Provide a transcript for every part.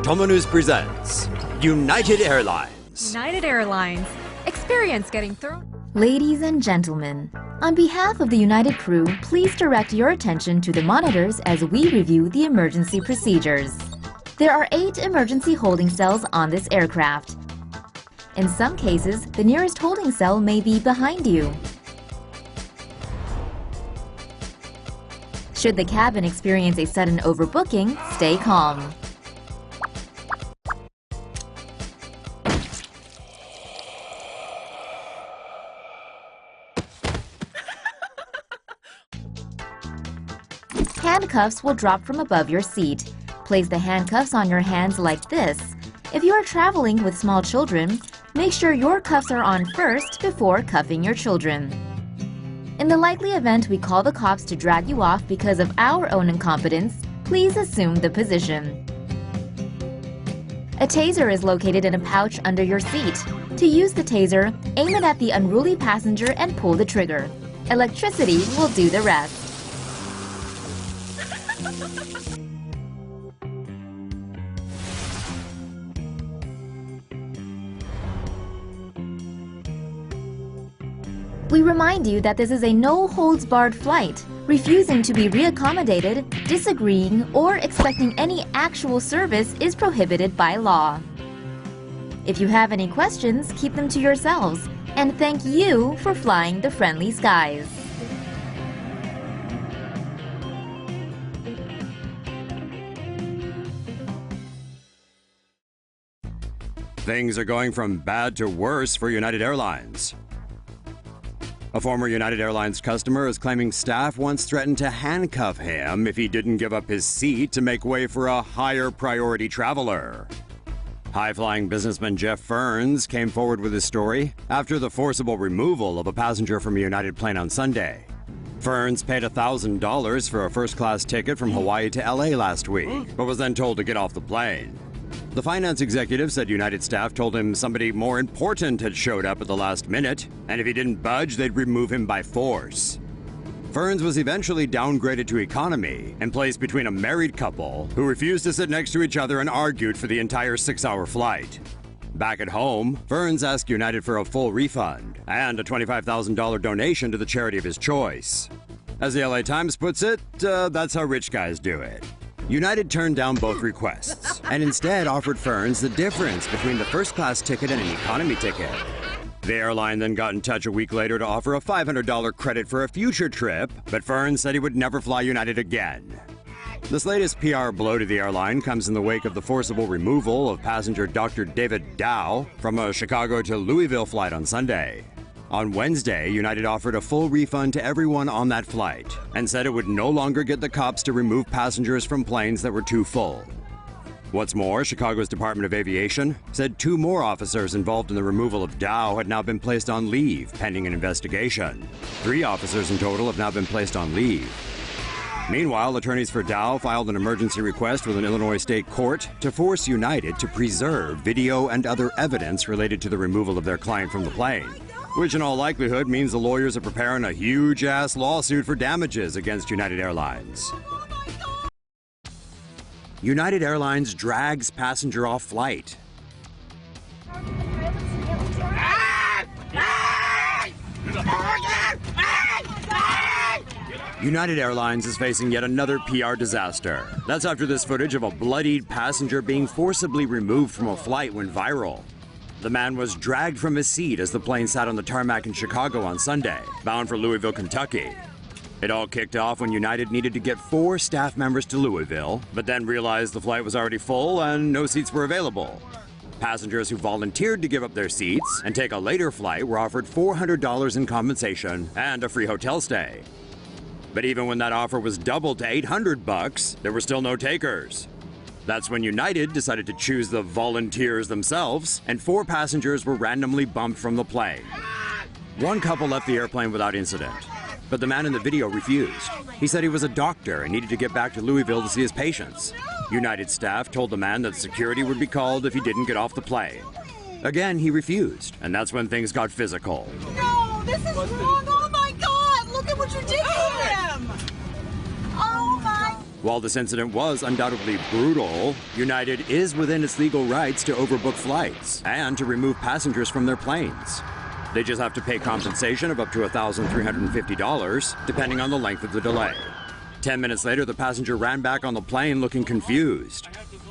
TomoNews presents United Airlines. United Airlines. Experience getting thrown. Ladies and gentlemen, on behalf of the United crew, please direct your attention to the monitors as we review the emergency procedures. There are 8 emergency holding cells on this aircraft. In some cases, the nearest holding cell may be behind you. Should the cabin experience a sudden overbooking, stay calm. Handcuffs will drop from above your seat. Place the handcuffs on your hands like this. If you are traveling with small children, make sure your cuffs are on first before cuffing your children. In the likely event we call the cops to drag you off because of our own incompetence, please assume the position. A taser is located in a pouch under your seat. To use the taser, aim it at the unruly passenger and pull the trigger. Electricity will do the rest. We remind you that this is a no-holds-barred flight. Refusing to be reaccommodated, disagreeing, or expecting any actual service is prohibited by law. If you have any questions, keep them to yourselves, and thank you for flying the friendly skies. Things are going from bad to worse for United Airlines. A former United Airlines customer is claiming staff once threatened to handcuff him if he didn't give up his seat to make way for a higher priority traveler. High-flying businessman Jeff Ferns came forward with his story after the forcible removal of a passenger from a United plane on Sunday. Ferns paid $1,000 for a first-class ticket from Hawaii to LA last week, but was then told to get off the plane. The finance executive said United staff told him somebody more important had showed up at the last minute, and if he didn't budge, they'd remove him by force. Ferns was eventually downgraded to economy and placed between a married couple who refused to sit next to each other and argued for the entire 6-hour flight. Back at home, Ferns asked United for a full refund and a $25,000 donation to the charity of his choice. As the LA Times puts it, that's how rich guys do it. United turned down both requests and instead offered Ferns the difference between the first-class ticket and an economy ticket. The airline then got in touch a week later to offer a $500 credit for a future trip, but Ferns said he would never fly United again. This latest PR blow to the airline comes in the wake of the forcible removal of passenger Dr. David Dow from a Chicago to Louisville flight on Sunday. On Wednesday, United offered a full refund to everyone on that flight and said it would no longer get the cops to remove passengers from planes that were too full. What's more, Chicago's Department of Aviation said 2 more officers involved in the removal of Dow had now been placed on leave pending an investigation. 3 officers in total have now been placed on leave. Meanwhile, attorneys for Dow filed an emergency request with an Illinois state court to force United to preserve video and other evidence related to the removal of their client from the plane, which in all likelihood means the lawyers are preparing a huge-ass lawsuit for damages against United Airlines. United Airlines drags passenger off flight. United Airlines is facing yet another PR disaster. That's after this footage of a bloodied passenger being forcibly removed from a flight went viral. The man was dragged from his seat as the plane sat on the tarmac in Chicago on Sunday, bound for Louisville, Kentucky. It all kicked off when United needed to get 4 staff members to Louisville, but then realized the flight was already full and no seats were available. Passengers who volunteered to give up their seats and take a later flight were offered $400 in compensation and a free hotel stay. But even when that offer was doubled to $800, there were still no takers. That's when United decided to choose the volunteers themselves, and 4 passengers were randomly bumped from the plane. One couple left the airplane without incident, but the man in the video refused. He said he was a doctor and needed to get back to Louisville to see his patients. United staff told the man that security would be called if he didn't get off the plane. Again, he refused, and that's when things got physical. No, this is wrong. Oh my God, look at what you did to him. Oh my While this incident was undoubtedly brutal, United is within its legal rights to overbook flights and to remove passengers from their planes. They just have to pay compensation of up to $1,350, depending on the length of the delay. 10 minutes later, the passenger ran back on the plane looking confused.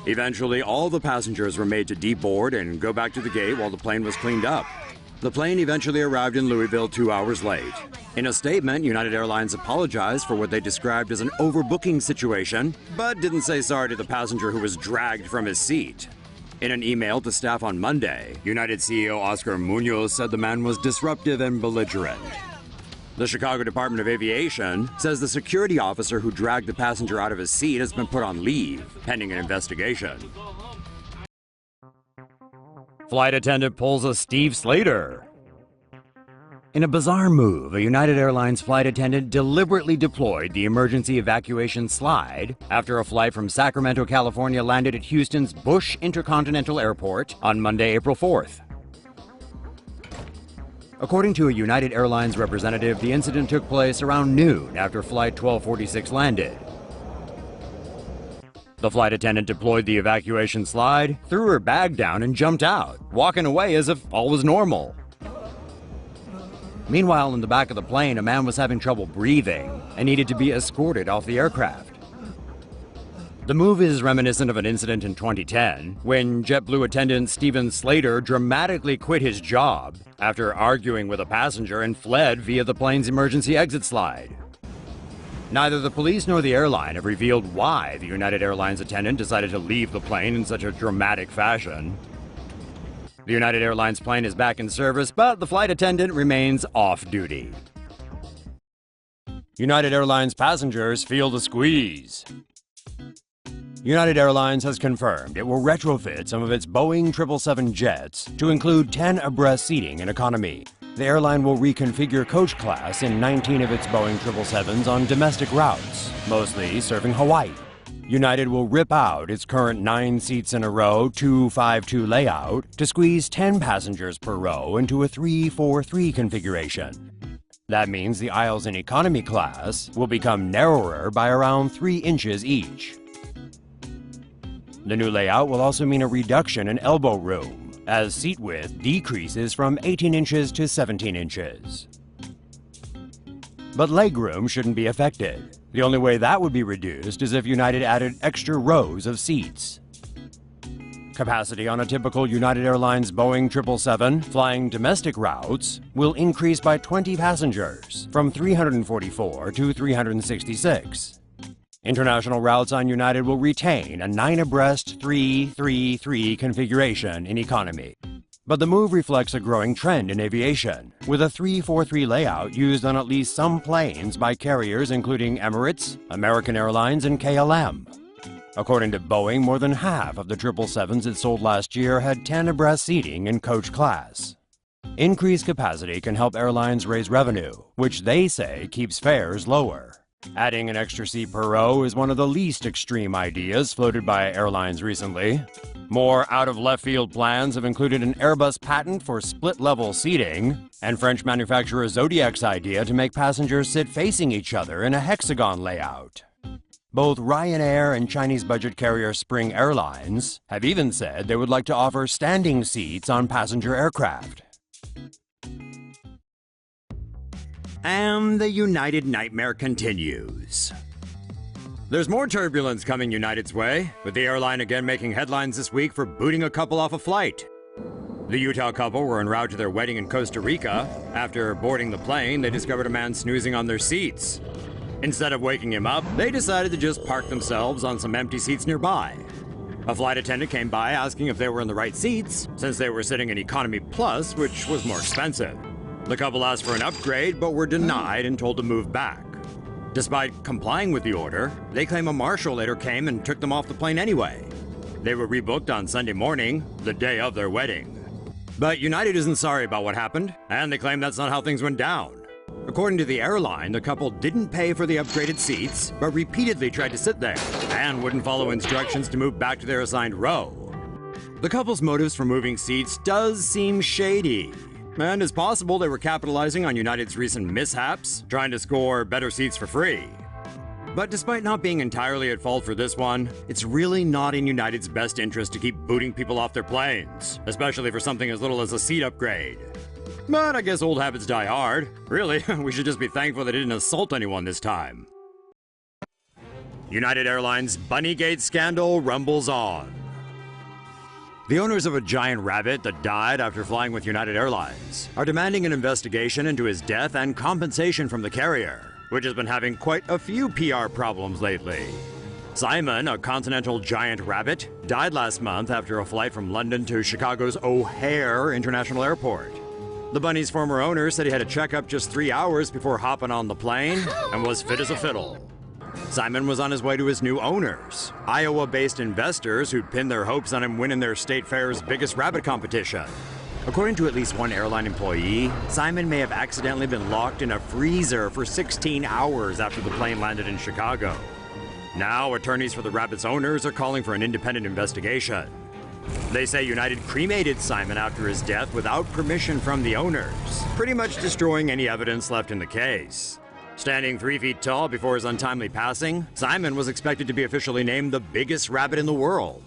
Eventually, all the passengers were made to deboard and go back to the gate while the plane was cleaned up. The plane eventually arrived in Louisville 2 hours late. In a statement, United Airlines apologized for what they described as an overbooking situation, but didn't say sorry to the passenger who was dragged from his seat. In an email to staff on Monday, United CEO Oscar Munoz said the man was disruptive and belligerent. The Chicago Department of Aviation says the security officer who dragged the passenger out of his seat has been put on leave, pending an investigation. Flight attendant pulls a Steve Slater. In a bizarre move, a United Airlines flight attendant deliberately deployed the emergency evacuation slide after a flight from Sacramento, California landed at Houston's Bush Intercontinental Airport on Monday, April 4th. According to a United Airlines representative, the incident took place around noon after Flight 1246 landed. The flight attendant deployed the evacuation slide, threw her bag down, and jumped out, walking away as if all was normal. Meanwhile, in the back of the plane, a man was having trouble breathing and needed to be escorted off the aircraft. The move is reminiscent of an incident in 2010 when JetBlue attendant Steven Slater dramatically quit his job after arguing with a passenger and fled via the plane's emergency exit slide. Neither the police nor the airline have revealed why the United Airlines attendant decided to leave the plane in such a dramatic fashion. The United Airlines plane is back in service, but the flight attendant remains off duty. United Airlines passengers feel the squeeze. United Airlines has confirmed it will retrofit some of its Boeing 777 jets to include 10 abreast seating in economy. The airline will reconfigure coach class in 19 of its Boeing 777s on domestic routes, mostly serving Hawaii. United will rip out its current 9 seats in a row 2-5-2 layout to squeeze 10 passengers per row into a 3-4-3 configuration. That means the aisles in economy class will become narrower by around 3 inches each. The new layout will also mean a reduction in elbow room, as seat width decreases from 18 inches to 17 inches. But legroom shouldn't be affected. The only way that would be reduced is if United added extra rows of seats. Capacity on a typical United Airlines Boeing 777 flying domestic routes will increase by 20 passengers, from 344 to 366. International routes on United will retain a 9 abreast 3-3-3 configuration in economy. But the move reflects a growing trend in aviation, with a 3-4-3 layout used on at least some planes by carriers including Emirates, American Airlines, and KLM. According to Boeing, more than half of the 777s it sold last year had 10 abreast seating in coach class. Increased capacity can help airlines raise revenue, which they say keeps fares lower. Adding an extra seat per row is one of the least extreme ideas floated by airlines recently. More out-of-left-field plans have included an Airbus patent for split-level seating, and French manufacturer Zodiac's idea to make passengers sit facing each other in a hexagon layout. Both Ryanair and Chinese budget carrier Spring Airlines have even said they would like to offer standing seats on passenger aircraft. And the United nightmare continues. There's more turbulence coming United's way, with the airline again making headlines this week for booting a couple off a flight. The Utah couple were en route to their wedding in Costa Rica. After boarding the plane, they discovered a man snoozing on their seats. Instead of waking him up, they decided to just park themselves on some empty seats nearby. A flight attendant came by asking if they were in the right seats, since they were sitting in Economy Plus, which was more expensive. The couple asked for an upgrade, but were denied and told to move back. Despite complying with the order, they claim a marshal later came and took them off the plane anyway. They were rebooked on Sunday morning, the day of their wedding. But United isn't sorry about what happened, and they claim that's not how things went down. According to the airline, the couple didn't pay for the upgraded seats, but repeatedly tried to sit there, and wouldn't follow instructions to move back to their assigned row. The couple's motives for moving seats does seem shady. And it's possible they were capitalizing on United's recent mishaps, trying to score better seats for free. But despite not being entirely at fault for this one, it's really not in United's best interest to keep booting people off their planes, especially for something as little as a seat upgrade. But I guess old habits die hard. Really, we should just be thankful they didn't assault anyone this time. United Airlines Bunnygate scandal rumbles on. The owners of a giant rabbit that died after flying with United Airlines are demanding an investigation into his death and compensation from the carrier, which has been having quite a few PR problems lately. Simon, a continental giant rabbit, died last month after a flight from London to Chicago's O'Hare International Airport. The bunny's former owner said he had a checkup just 3 hours before hopping on the plane and was fit as a fiddle. Simon was on his way to his new owners, Iowa-based investors who'd pinned their hopes on him winning their state fair's biggest rabbit competition. According to at least one airline employee, Simon may have accidentally been locked in a freezer for 16 hours after the plane landed in Chicago. Now, attorneys for the rabbit's owners are calling for an independent investigation. They say United cremated Simon after his death without permission from the owners, pretty much destroying any evidence left in the case. Standing 3 feet tall before his untimely passing, Simon was expected to be officially named the biggest rabbit in the world.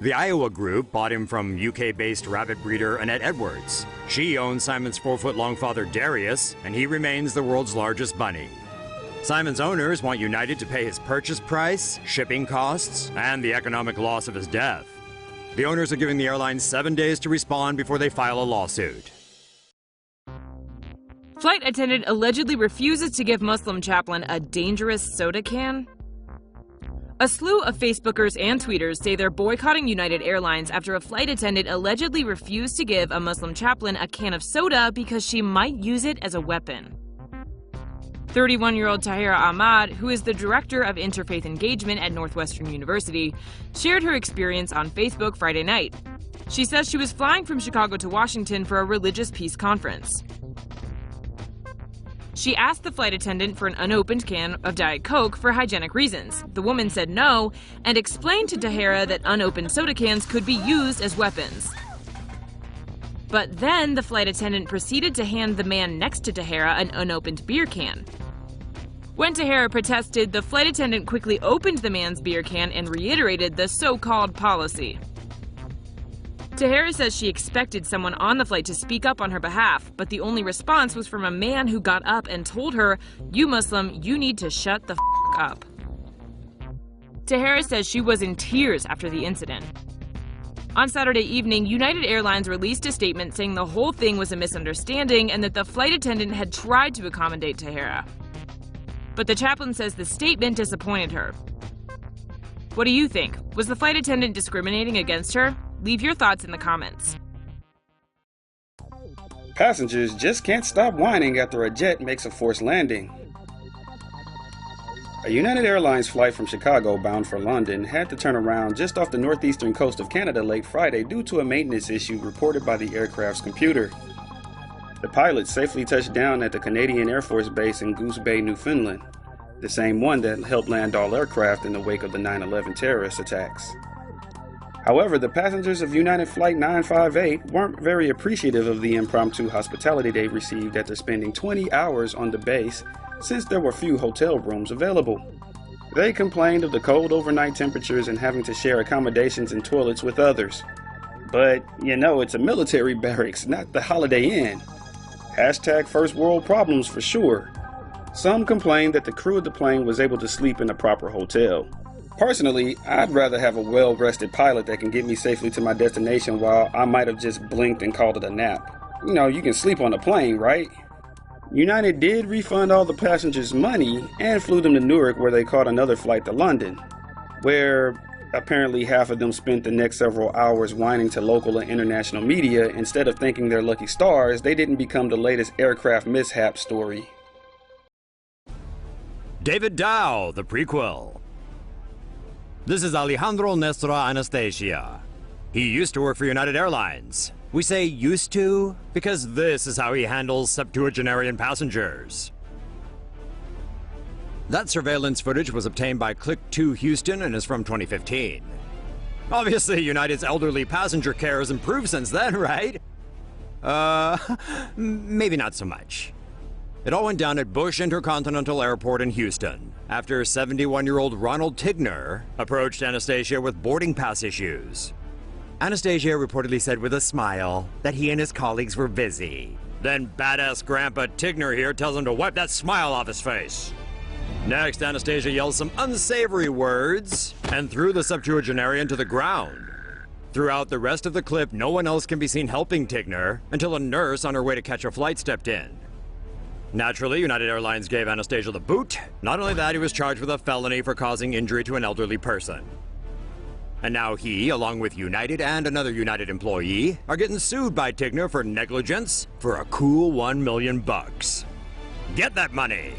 The Iowa group bought him from UK-based rabbit breeder Annette Edwards. She owns Simon's 4-foot-long father Darius, and he remains the world's largest bunny. Simon's owners want United to pay his purchase price, shipping costs, and the economic loss of his death. The owners are giving the airline 7 days to respond before they file a lawsuit. Flight attendant allegedly refuses to give Muslim chaplain a dangerous soda can. A slew of Facebookers and tweeters say they're boycotting United Airlines after a flight attendant allegedly refused to give a Muslim chaplain a can of soda because she might use it as a weapon. 31-year-old Tahira Ahmad, who is the director of interfaith engagement at Northwestern University, shared her experience on Facebook Friday night. She says she was flying from Chicago to Washington for a religious peace conference. She asked the flight attendant for an unopened can of Diet Coke for hygienic reasons. The woman said no and explained to Tahira that unopened soda cans could be used as weapons. But then the flight attendant proceeded to hand the man next to Tahira an unopened beer can. When Tahira protested, the flight attendant quickly opened the man's beer can and reiterated the so-called policy. Tahira says she expected someone on the flight to speak up on her behalf, but the only response was from a man who got up and told her, "You Muslim, you need to shut the f*** up." Tahira says she was in tears after the incident. On Saturday evening, United Airlines released a statement saying the whole thing was a misunderstanding and that the flight attendant had tried to accommodate Tahira. But the chaplain says the statement disappointed her. What do you think? Was the flight attendant discriminating against her? Leave your thoughts in the comments. Passengers just can't stop whining after a jet makes a forced landing. A United Airlines flight from Chicago bound for London had to turn around just off the northeastern coast of Canada late Friday due to a maintenance issue reported by the aircraft's computer. The pilot safely touched down at the Canadian Air Force Base in Goose Bay, Newfoundland, the same one that helped land all aircraft in the wake of the 9/11 terrorist attacks. However, the passengers of United Flight 958 weren't very appreciative of the impromptu hospitality they received after spending 20 hours on the base since there were few hotel rooms available. They complained of the cold overnight temperatures and having to share accommodations and toilets with others. But, you know, it's a military barracks, not the Holiday Inn. Hashtag first world problems for sure. Some complained that the crew of the plane was able to sleep in a proper hotel. Personally, I'd rather have a well-rested pilot that can get me safely to my destination while I might have just blinked and called it a nap. You know, you can sleep on a plane, right? United did refund all the passengers money and flew them to Newark where they caught another flight to London, where apparently half of them spent the next several hours whining to local and international media instead of thanking their lucky stars they didn't become the latest aircraft mishap story. David Dow, the prequel. This is Alejandro Nestra Anastasia. He used to work for United Airlines. We say used to because this is how he handles septuagenarian passengers. That surveillance footage was obtained by Click 2 Houston and is from 2015. Obviously, United's elderly passenger care has improved since then, right? Maybe not so much. It all went down at Bush Intercontinental Airport in Houston after 71-year-old Ronald Tigner approached Anastasia with boarding pass issues. Anastasia reportedly said with a smile that he and his colleagues were busy. Then badass Grandpa Tigner here tells him to wipe that smile off his face. Next, Anastasia yells some unsavory words and threw the septuagenarian to the ground. Throughout the rest of the clip, no one else can be seen helping Tigner until a nurse on her way to catch a flight stepped in. Naturally, United Airlines gave Anastasia the boot. Not only that, he was charged with a felony for causing injury to an elderly person. And now he, along with United and another United employee, are getting sued by Tigner for negligence for a cool $1 million. Get that money!